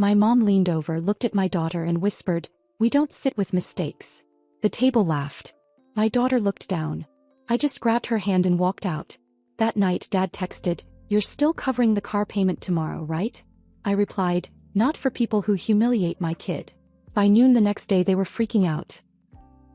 My mom leaned over, looked at my daughter and whispered, "We don't sit with mistakes." The table laughed. My daughter looked down. I just grabbed her hand and walked out. That night Dad texted, "You're still covering the car payment tomorrow, right?" I replied, "Not for people who humiliate my kid." By noon the next day they were freaking out.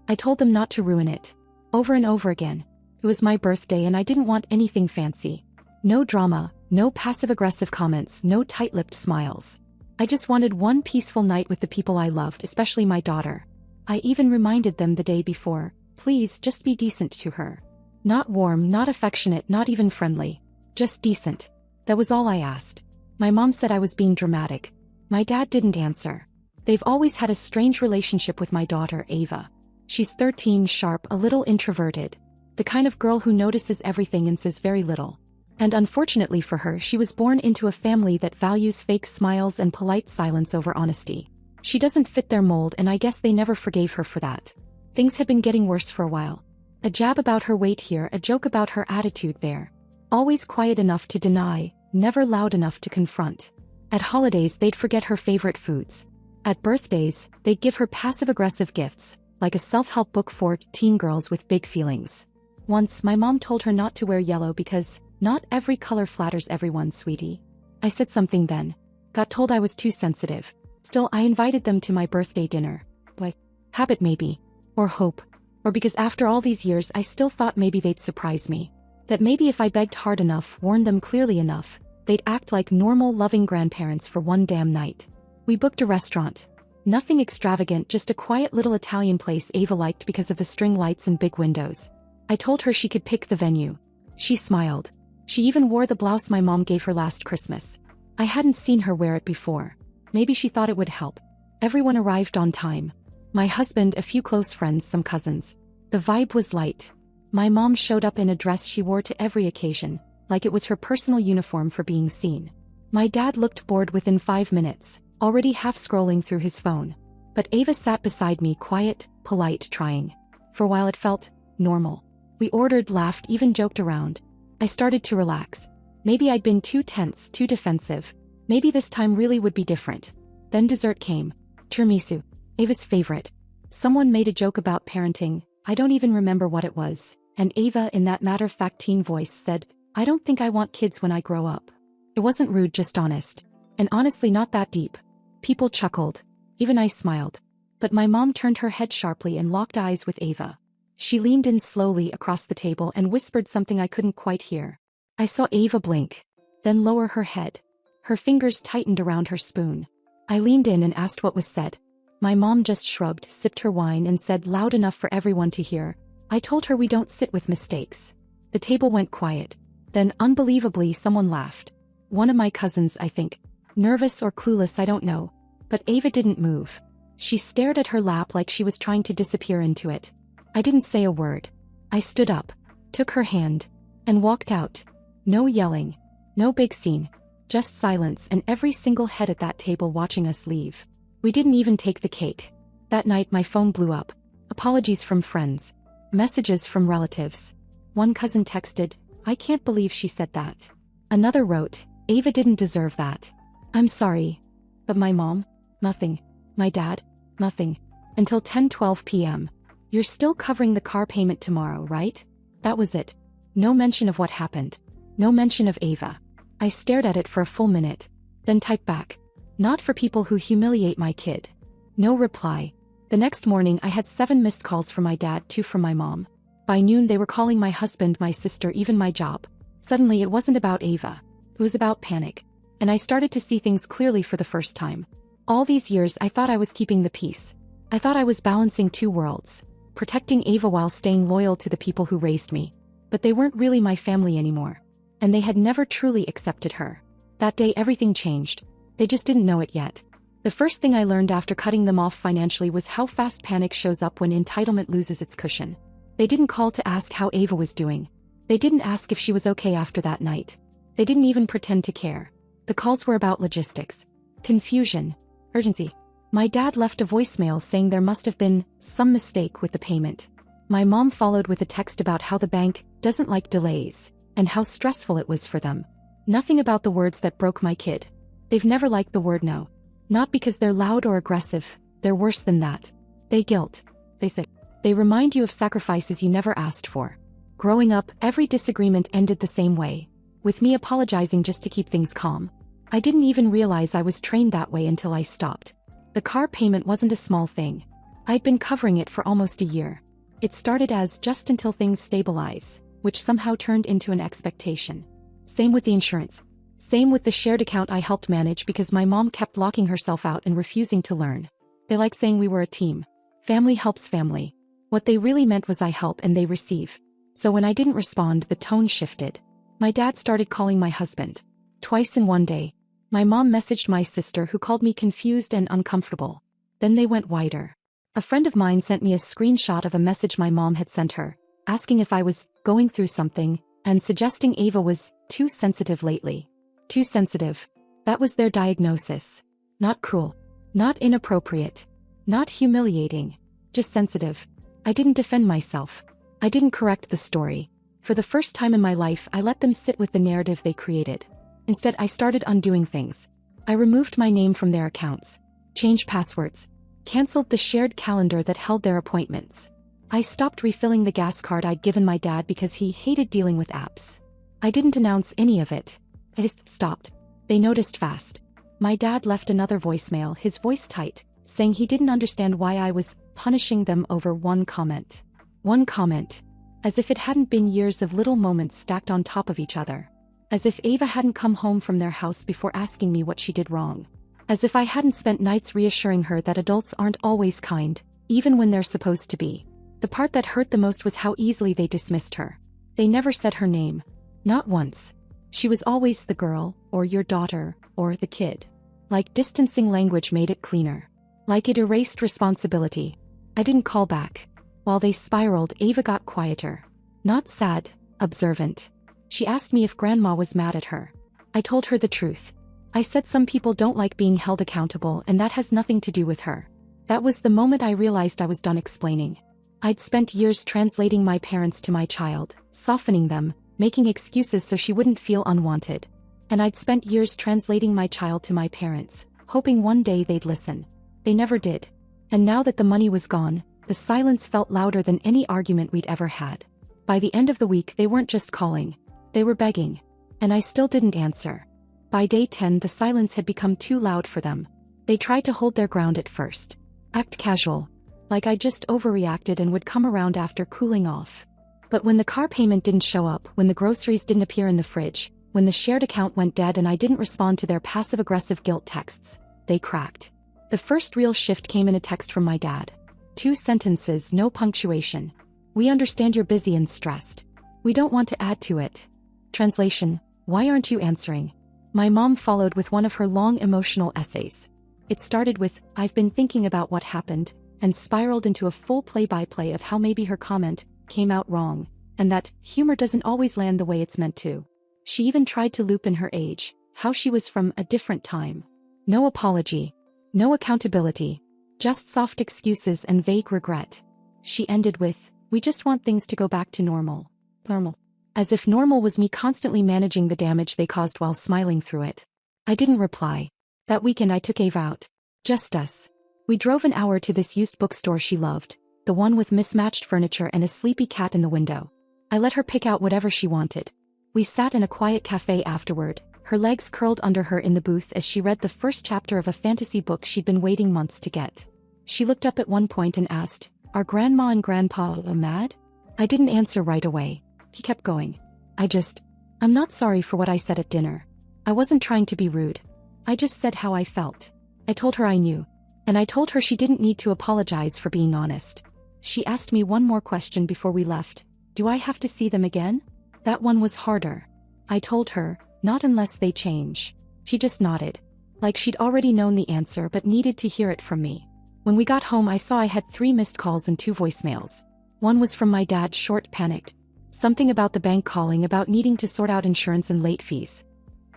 I told them not to ruin it. Over and over again. It was my birthday and I didn't want anything fancy. No drama, no passive-aggressive comments, no tight-lipped smiles. I just wanted one peaceful night with the people I loved, especially my daughter. I even reminded them the day before, "Please just be decent to her. Not warm, not affectionate, not even friendly. Just decent." That was all I asked. My mom said I was being dramatic. My dad didn't answer. They've always had a strange relationship with my daughter, Ava. She's 13, sharp, a little introverted. The kind of girl who notices everything and says very little. And unfortunately for her, she was born into a family that values fake smiles and polite silence over honesty. She doesn't fit their mold and I guess they never forgave her for that. Things had been getting worse for a while. A jab about her weight here, a joke about her attitude there. Always quiet enough to deny, never loud enough to confront. At holidays they'd forget her favorite foods. At birthdays, they'd give her passive-aggressive gifts, like a self-help book for teen girls with big feelings. Once my mom told her not to wear yellow because, "Not every color flatters everyone, sweetie." I said something then. Got told I was too sensitive. Still, I invited them to my birthday dinner. By habit maybe. Or hope. Or because after all these years I still thought maybe they'd surprise me. That maybe if I begged hard enough, warned them clearly enough, they'd act like normal, loving grandparents for one damn night. We booked a restaurant. Nothing extravagant, just a quiet little Italian place Ava liked because of the string lights and big windows. I told her she could pick the venue. She smiled. She even wore the blouse my mom gave her last Christmas. I hadn't seen her wear it before. Maybe she thought it would help. Everyone arrived on time. My husband, a few close friends, some cousins. The vibe was light. My mom showed up in a dress she wore to every occasion, like it was her personal uniform for being seen. My dad looked bored within 5 minutes, already half scrolling through his phone. But Ava sat beside me, quiet, polite, trying. For a while it felt normal. We ordered, laughed, even joked around. I started to relax. Maybe I'd been too tense, too defensive. Maybe this time really would be different. Then dessert came. Tiramisu. Ava's favorite. Someone made a joke about parenting, I don't even remember what it was, and Ava in that matter-of-fact teen voice said, "I don't think I want kids when I grow up." It wasn't rude, just honest. And honestly not that deep. People chuckled. Even I smiled. But my mom turned her head sharply and locked eyes with Ava. She leaned in slowly across the table and whispered something I couldn't quite hear. I saw Ava blink, then lower her head. Her fingers tightened around her spoon. I leaned in and asked what was said. My mom just shrugged, sipped her wine and said loud enough for everyone to hear, "I told her we don't sit with mistakes." The table went quiet. Then, unbelievably, someone laughed. One of my cousins, I think. Nervous or clueless, I don't know. But Ava didn't move. She stared at her lap like she was trying to disappear into it. I didn't say a word. I stood up, took her hand, and walked out. No yelling. No big scene. Just silence and every single head at that table watching us leave. We didn't even take the cake. That night my phone blew up. Apologies from friends. Messages from relatives. One cousin texted, "I can't believe she said that." Another wrote, "Ava didn't deserve that. I'm sorry." But my mom? Nothing. My dad? Nothing. Until 10:12 p.m. "You're still covering the car payment tomorrow, right?" That was it. No mention of what happened. No mention of Ava. I stared at it for a full minute. Then typed back, "Not for people who humiliate my kid." No reply. The next morning I had 7 missed calls from my dad, 2 from my mom. By noon they were calling my husband, my sister, even my job. Suddenly it wasn't about Ava. It was about panic. And I started to see things clearly for the first time. All these years I thought I was keeping the peace. I thought I was balancing 2 worlds. Protecting Ava while staying loyal to the people who raised me. But they weren't really my family anymore. And they had never truly accepted her. That day everything changed. They just didn't know it yet. The first thing I learned after cutting them off financially was how fast panic shows up when entitlement loses its cushion. They didn't call to ask how Ava was doing. They didn't ask if she was okay after that night. They didn't even pretend to care. The calls were about logistics. Confusion. Urgency. My dad left a voicemail saying there must have been some mistake with the payment. My mom followed with a text about how the bank doesn't like delays, and how stressful it was for them. Nothing about the words that broke my kid. They've never liked the word no. Not because they're loud or aggressive, they're worse than that. They guilt. They say. They remind you of sacrifices you never asked for. Growing up, every disagreement ended the same way, with me apologizing just to keep things calm. I didn't even realize I was trained that way until I stopped. The car payment wasn't a small thing. I'd been covering it for almost a year. It started as just until things stabilize, which somehow turned into an expectation. Same with the insurance. Same with the shared account I helped manage because my mom kept locking herself out and refusing to learn. They like saying we were a team. Family helps family. What they really meant was I help and they receive. So when I didn't respond, the tone shifted. My dad started calling my husband. Twice in one day. My mom messaged my sister who called me confused and uncomfortable. Then they went wider. A friend of mine sent me a screenshot of a message my mom had sent her, asking if I was going through something, and suggesting Ava was too sensitive lately. Too sensitive. That was their diagnosis. Not cruel. Not inappropriate. Not humiliating. Just sensitive. I didn't defend myself. I didn't correct the story. For the first time in my life, I let them sit with the narrative they created. Instead, I started undoing things. I removed my name from their accounts. Changed passwords. Canceled the shared calendar that held their appointments. I stopped refilling the gas card I'd given my dad because he hated dealing with apps. I didn't announce any of it. I just stopped. They noticed fast. My dad left another voicemail, his voice tight, saying he didn't understand why I was punishing them over one comment. One comment. As if it hadn't been years of little moments stacked on top of each other. As if Ava hadn't come home from their house before asking me what she did wrong. As if I hadn't spent nights reassuring her that adults aren't always kind, even when they're supposed to be. The part that hurt the most was how easily they dismissed her. They never said her name. Not once. She was always the girl, or your daughter, or the kid. Like distancing language made it cleaner. Like it erased responsibility. I didn't call back. While they spiraled, Ava got quieter. Not sad, observant. She asked me if Grandma was mad at her. I told her the truth. I said some people don't like being held accountable and that has nothing to do with her. That was the moment I realized I was done explaining. I'd spent years translating my parents to my child, softening them, making excuses so she wouldn't feel unwanted. And I'd spent years translating my child to my parents, hoping one day they'd listen. They never did. And now that the money was gone, the silence felt louder than any argument we'd ever had. By the end of the week, they weren't just calling. They were begging. And I still didn't answer. By day 10, the silence had become too loud for them. They tried to hold their ground at first. Act casual. Like I just overreacted and would come around after cooling off. But when the car payment didn't show up, when the groceries didn't appear in the fridge, when the shared account went dead and I didn't respond to their passive-aggressive guilt texts, they cracked. The first real shift came in a text from my dad. 2 sentences, no punctuation. We understand you're busy and stressed. We don't want to add to it. Translation: why aren't you answering? My mom followed with one of her long emotional essays. It started with, I've been thinking about what happened, and spiraled into a full play-by-play of how maybe her comment came out wrong, and that humor doesn't always land the way it's meant to. She even tried to loop in her age, how she was from a different time. No apology. No accountability. Just soft excuses and vague regret. She ended with, we just want things to go back to normal. Normal. As if normal was me constantly managing the damage they caused while smiling through it. I didn't reply. That weekend I took Ava out. Just us. We drove an hour to this used bookstore she loved, the one with mismatched furniture and a sleepy cat in the window. I let her pick out whatever she wanted. We sat in a quiet cafe afterward, her legs curled under her in the booth as she read the first chapter of a fantasy book she'd been waiting months to get. She looked up at one point and asked, are Grandma and Grandpa mad? I didn't answer right away. He kept going. I'm not sorry for what I said at dinner. I wasn't trying to be rude. I just said how I felt. I told her I knew. And I told her she didn't need to apologize for being honest. She asked me one more question before we left. Do I have to see them again? That one was harder. I told her, not unless they change. She just nodded. Like she'd already known the answer but needed to hear it from me. When we got home, I saw I had 3 missed calls and 2 voicemails. One was from my dad, short, panicked. Something about the bank calling about needing to sort out insurance and late fees.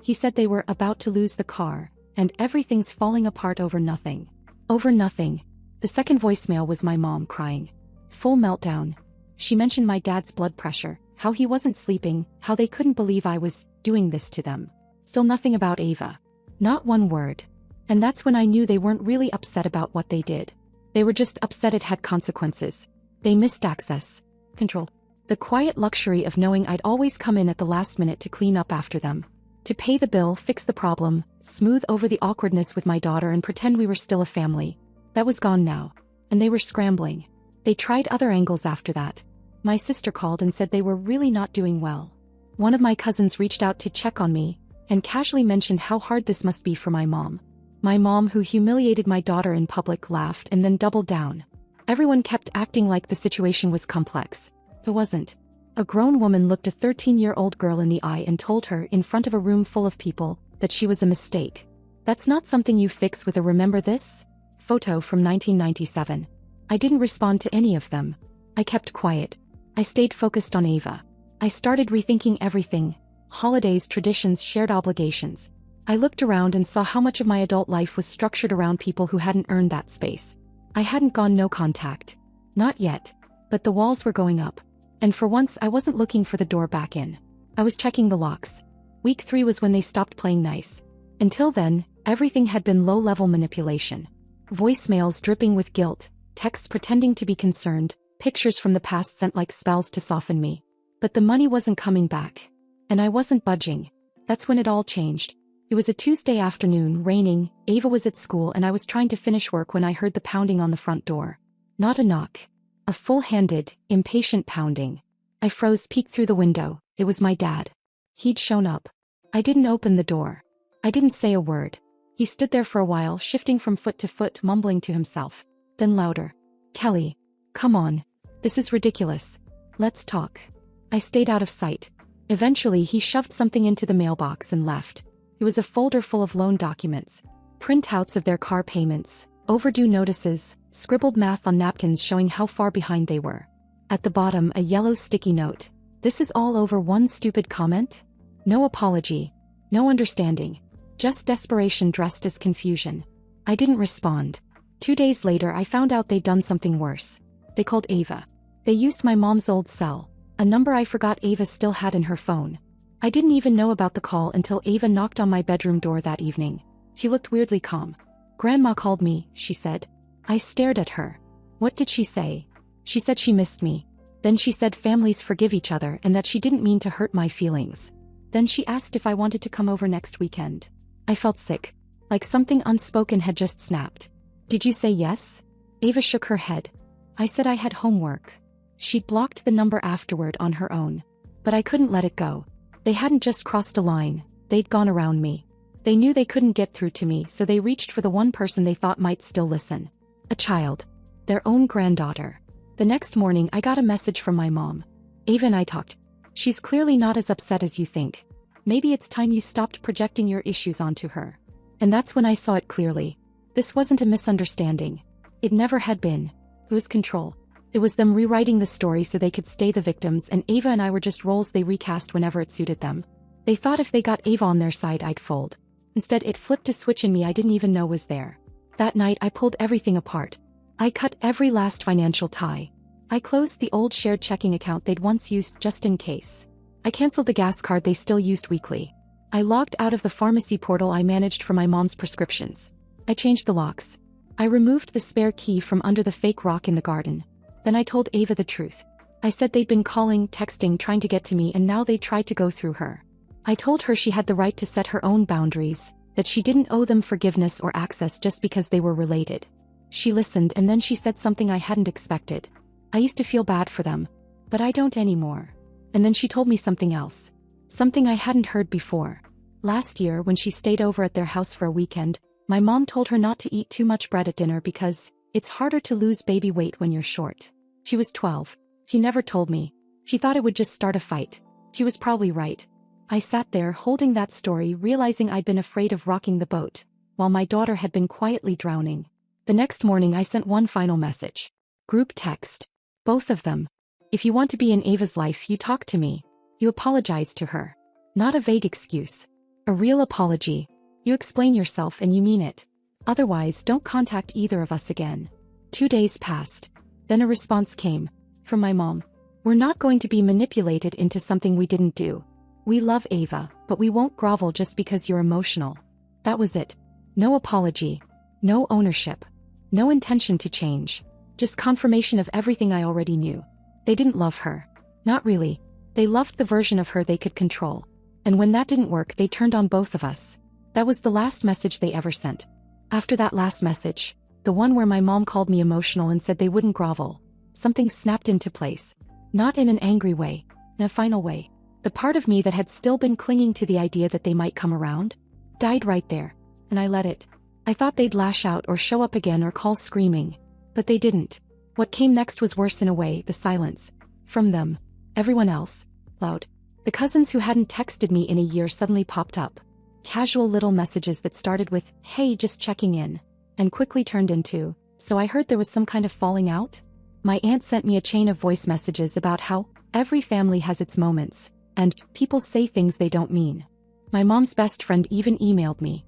He said they were about to lose the car, and everything's falling apart over nothing. Over nothing. The second voicemail was my mom crying. Full meltdown. She mentioned my dad's blood pressure, how he wasn't sleeping, how they couldn't believe I was doing this to them. Still nothing about Ava. Not one word. And that's when I knew they weren't really upset about what they did. They were just upset it had consequences. They missed access. Control. The quiet luxury of knowing I'd always come in at the last minute to clean up after them. To pay the bill, fix the problem, smooth over the awkwardness with my daughter and pretend we were still a family. That was gone now. And they were scrambling. They tried other angles after that. My sister called and said they were really not doing well. One of my cousins reached out to check on me, and casually mentioned how hard this must be for my mom. My mom, who humiliated my daughter in public, laughed and then doubled down. Everyone kept acting like the situation was complex. It wasn't. A grown woman looked a 13-year-old girl in the eye and told her, in front of a room full of people, that she was a mistake. That's not something you fix with a "remember this?" photo from 1997. I didn't respond to any of them. I kept quiet. I stayed focused on Ava. I started rethinking everything. Holidays, traditions, shared obligations. I looked around and saw how much of my adult life was structured around people who hadn't earned that space. I hadn't gone no contact. Not yet. But the walls were going up. And for once I wasn't looking for the door back in. I was checking the locks. Week 3 was when they stopped playing nice. Until then, everything had been low-level manipulation. Voicemails dripping with guilt, texts pretending to be concerned, pictures from the past sent like spells to soften me. But the money wasn't coming back. And I wasn't budging. That's when it all changed. It was a Tuesday afternoon, raining, Ava was at school and I was trying to finish work when I heard the pounding on the front door. Not a knock. A full-handed, impatient pounding. I froze, peeked through the window. It was my dad. He'd shown up. I didn't open the door. I didn't say a word. He stood there for a while, shifting from foot to foot, mumbling to himself. Then louder. "Kelly. Come on. This is ridiculous. Let's talk." I stayed out of sight. Eventually he shoved something into the mailbox and left. It was a folder full of loan documents. Printouts of their car payments, overdue notices, scribbled math on napkins showing how far behind they were. At the bottom, a yellow sticky note. "This is all over one stupid comment?" No apology. No understanding. Just desperation dressed as confusion. I didn't respond. 2 days later I found out they'd done something worse. They called Ava. They used my mom's old cell, a number I forgot Ava still had in her phone. I didn't even know about the call until Ava knocked on my bedroom door that evening. She looked weirdly calm. "Grandma called me," she said. I stared at her. What did she say? She said she missed me. Then she said families forgive each other and that she didn't mean to hurt my feelings. Then she asked if I wanted to come over next weekend. I felt sick. Like something unspoken had just snapped. "Did you say yes?" Ava shook her head. I said I had homework. She'd blocked the number afterward on her own. But I couldn't let it go. They hadn't just crossed a line, they'd gone around me. They knew they couldn't get through to me, so they reached for the one person they thought might still listen. A child. Their own granddaughter. The next morning I got a message from my mom. "Ava and I talked. She's clearly not as upset as you think. Maybe it's time you stopped projecting your issues onto her." And that's when I saw it clearly. This wasn't a misunderstanding. It never had been. It was control. It was them rewriting the story so they could stay the victims, and Ava and I were just roles they recast whenever it suited them. They thought if they got Ava on their side I'd fold. Instead it flipped a switch in me I didn't even know was there. That night I pulled everything apart. I cut every last financial tie. I closed the old shared checking account they'd once used just in case. I canceled the gas card they still used weekly. I logged out of the pharmacy portal I managed for my mom's prescriptions. I changed the locks. I removed the spare key from under the fake rock in the garden. Then I told Ava the truth. I said they'd been calling, texting, trying to get to me, and now they tried to go through her. I told her she had the right to set her own boundaries, that she didn't owe them forgiveness or access just because they were related. She listened, and then she said something I hadn't expected. "I used to feel bad for them. But I don't anymore." And then she told me something else. Something I hadn't heard before. Last year, when she stayed over at their house for a weekend, my mom told her not to eat too much bread at dinner because it's harder to lose baby weight when you're short. She was 12. She never told me. She thought it would just start a fight. She was probably right. I sat there holding that story, realizing I'd been afraid of rocking the boat, while my daughter had been quietly drowning. The next morning I sent one final message. Group text. Both of them. "If you want to be in Ava's life, you talk to me. You apologize to her. Not a vague excuse. A real apology. You explain yourself and you mean it. Otherwise, don't contact either of us again." 2 days passed. Then a response came. From my mom. "We're not going to be manipulated into something we didn't do. We love Ava, but we won't grovel just because you're emotional." That was it. No apology. No ownership. No intention to change. Just confirmation of everything I already knew. They didn't love her. Not really. They loved the version of her they could control. And when that didn't work, they turned on both of us. That was the last message they ever sent. After that last message, the one where my mom called me emotional and said they wouldn't grovel, something snapped into place. Not in an angry way, in a final way. The part of me that had still been clinging to the idea that they might come around, died right there, and I let it. I thought they'd lash out or show up again or call screaming. But they didn't. What came next was worse in a way, the silence. From them. Everyone else. Loud. The cousins who hadn't texted me in a year suddenly popped up. Casual little messages that started with, "Hey, just checking in," and quickly turned into, "So I heard there was some kind of falling out?" My aunt sent me a chain of voice messages about how every family has its moments, and people say things they don't mean. My mom's best friend even emailed me.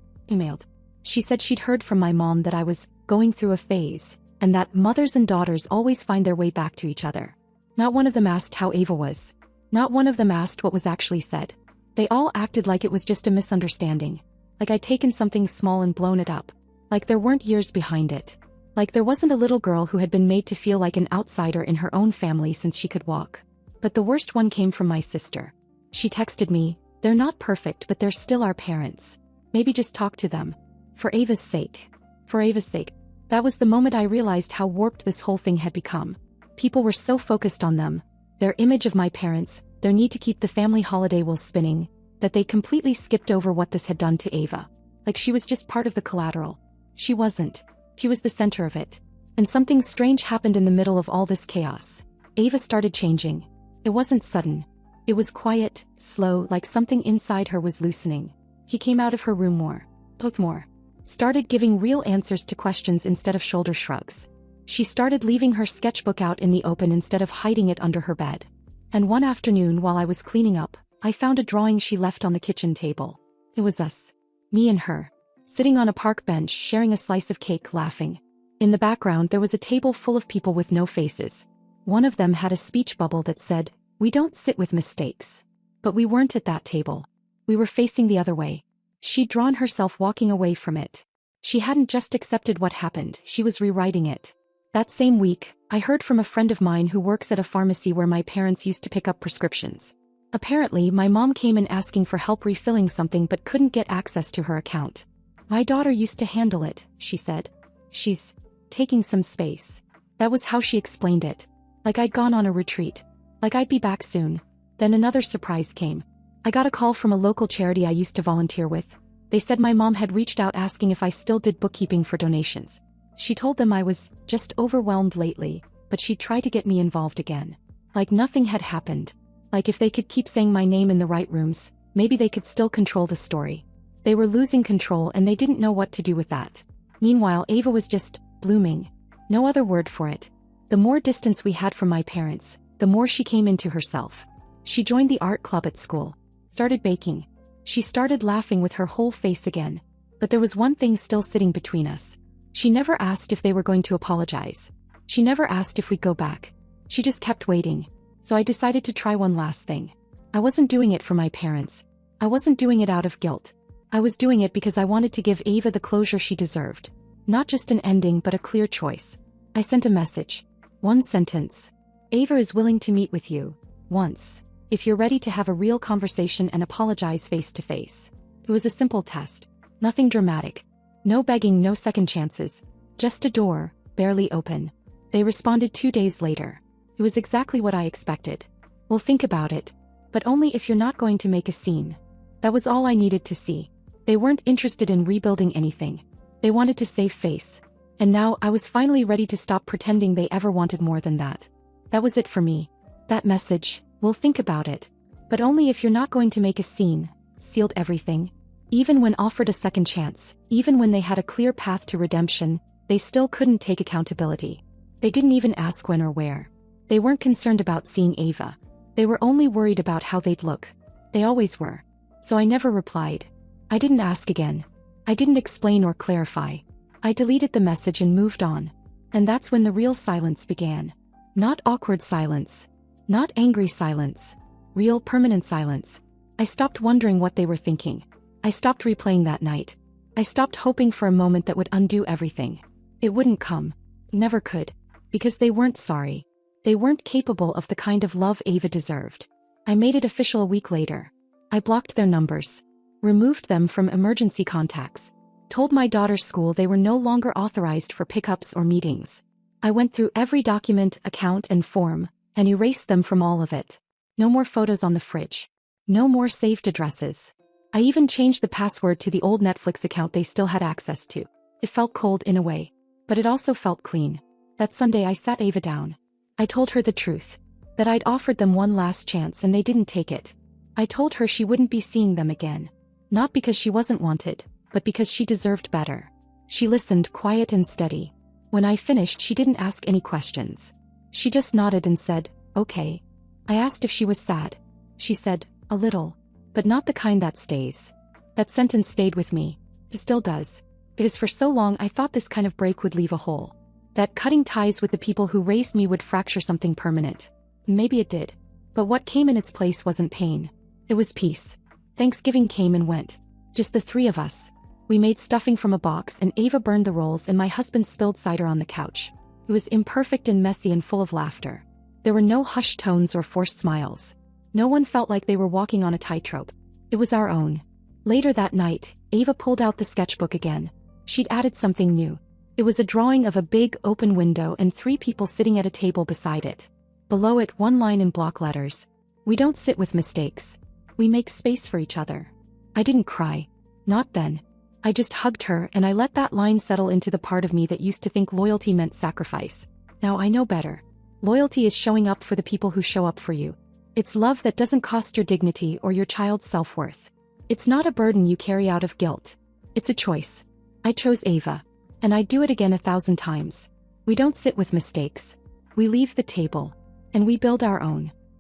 She said she'd heard from my mom that I was going through a phase, and that mothers and daughters always find their way back to each other. Not one of them asked how Ava was. Not one of them asked what was actually said. They all acted like it was just a misunderstanding. Like I'd taken something small and blown it up. Like there weren't years behind it. Like there wasn't a little girl who had been made to feel like an outsider in her own family since she could walk. But the worst one came from my sister. She texted me, "They're not perfect, but they're still our parents. Maybe just talk to them. For Ava's sake." For Ava's sake. That was the moment I realized how warped this whole thing had become. People were so focused on them, their image of my parents, their need to keep the family holiday wheel spinning, that they completely skipped over what this had done to Ava. Like she was just part of the collateral. She wasn't. She was the center of it. And something strange happened in the middle of all this chaos. Ava started changing. It wasn't sudden. It was quiet, slow, like something inside her was loosening. He came out of her room more. Looked more. Started giving real answers to questions instead of shoulder shrugs. She started leaving her sketchbook out in the open instead of hiding it under her bed. And one afternoon while I was cleaning up, I found a drawing she left on the kitchen table. It was us. Me and her. Sitting on a park bench sharing a slice of cake laughing. In the background there was a table full of people with no faces. One of them had a speech bubble that said, "We don't sit with mistakes." But we weren't at that table. We were facing the other way. She'd drawn herself walking away from it. She hadn't just accepted what happened, she was rewriting it. That same week, I heard from a friend of mine who works at a pharmacy where my parents used to pick up prescriptions. Apparently, my mom came in asking for help refilling something but couldn't get access to her account. "My daughter used to handle it," she said. "She's taking some space." That was how she explained it. Like I'd gone on a retreat. Like I'd be back soon. Then another surprise came. I got a call from a local charity I used to volunteer with. They said my mom had reached out asking if I still did bookkeeping for donations. She told them I was just overwhelmed lately, but she'd try to get me involved again. Like nothing had happened. Like if they could keep saying my name in the right rooms, maybe they could still control the story. They were losing control and they didn't know what to do with that. Meanwhile, Ava was just blooming. No other word for it. The more distance we had from my parents, the more she came into herself. She joined the art club at school. Started baking. She started laughing with her whole face again. But there was one thing still sitting between us. She never asked if they were going to apologize. She never asked if we'd go back. She just kept waiting. So I decided to try one last thing. I wasn't doing it for my parents. I wasn't doing it out of guilt. I was doing it because I wanted to give Ava the closure she deserved. Not just an ending but a clear choice. I sent a message. One sentence. "Ava is willing to meet with you. Once. If you're ready to have a real conversation and apologize face to face." It was a simple test. Nothing dramatic. No begging, no second chances. Just a door, barely open. They responded 2 days later. It was exactly what I expected. "We'll think about it. But only if you're not going to make a scene." That was all I needed to see. They weren't interested in rebuilding anything. They wanted to save face. And now I was finally ready to stop pretending they ever wanted more than that. That was it for me. That message, "We'll think about it. But only if you're not going to make a scene," sealed everything. Even when offered a second chance, even when they had a clear path to redemption, they still couldn't take accountability. They didn't even ask when or where. They weren't concerned about seeing Ava. They were only worried about how they'd look. They always were. So I never replied. I didn't ask again. I didn't explain or clarify. I deleted the message and moved on. And that's when the real silence began. Not awkward silence. Not angry silence. Real permanent silence. I stopped wondering what they were thinking. I stopped replaying that night. I stopped hoping for a moment that would undo everything. It wouldn't come. Never could. Because they weren't sorry. They weren't capable of the kind of love Ava deserved. I made it official a week later. I blocked their numbers. Removed them from emergency contacts. Told my daughter's school they were no longer authorized for pickups or meetings. I went through every document, account, and form, and erased them from all of it. No more photos on the fridge. No more saved addresses. I even changed the password to the old Netflix account they still had access to. It felt cold in a way. But it also felt clean. That Sunday I sat Ava down. I told her the truth. That I'd offered them one last chance and they didn't take it. I told her she wouldn't be seeing them again. Not because she wasn't wanted, but because she deserved better. She listened, quiet and steady. When I finished, she didn't ask any questions. She just nodded and said, "Okay." I asked if she was sad. She said, "A little. But not the kind that stays." That sentence stayed with me. It still does. Because for so long I thought this kind of break would leave a hole. That cutting ties with the people who raised me would fracture something permanent. Maybe it did. But what came in its place wasn't pain. It was peace. Thanksgiving came and went. Just the three of us. We made stuffing from a box and Ava burned the rolls and my husband spilled cider on the couch. It was imperfect and messy and full of laughter. There were no hushed tones or forced smiles. No one felt like they were walking on a tightrope. It was our own. Later that night, Ava pulled out the sketchbook again. She'd added something new. It was a drawing of a big, open window and 3 people sitting at a table beside it. Below it, one line in block letters. "We don't sit with mistakes. We make space for each other." I didn't cry. Not then. I just hugged her and I let that line settle into the part of me that used to think loyalty meant sacrifice. Now I know better. Loyalty is showing up for the people who show up for you. It's love that doesn't cost your dignity or your child's self-worth. It's not a burden you carry out of guilt. It's a choice. I chose Ava. And I'd do it again 1,000 times. We don't sit with mistakes. We leave the table. And we build our own.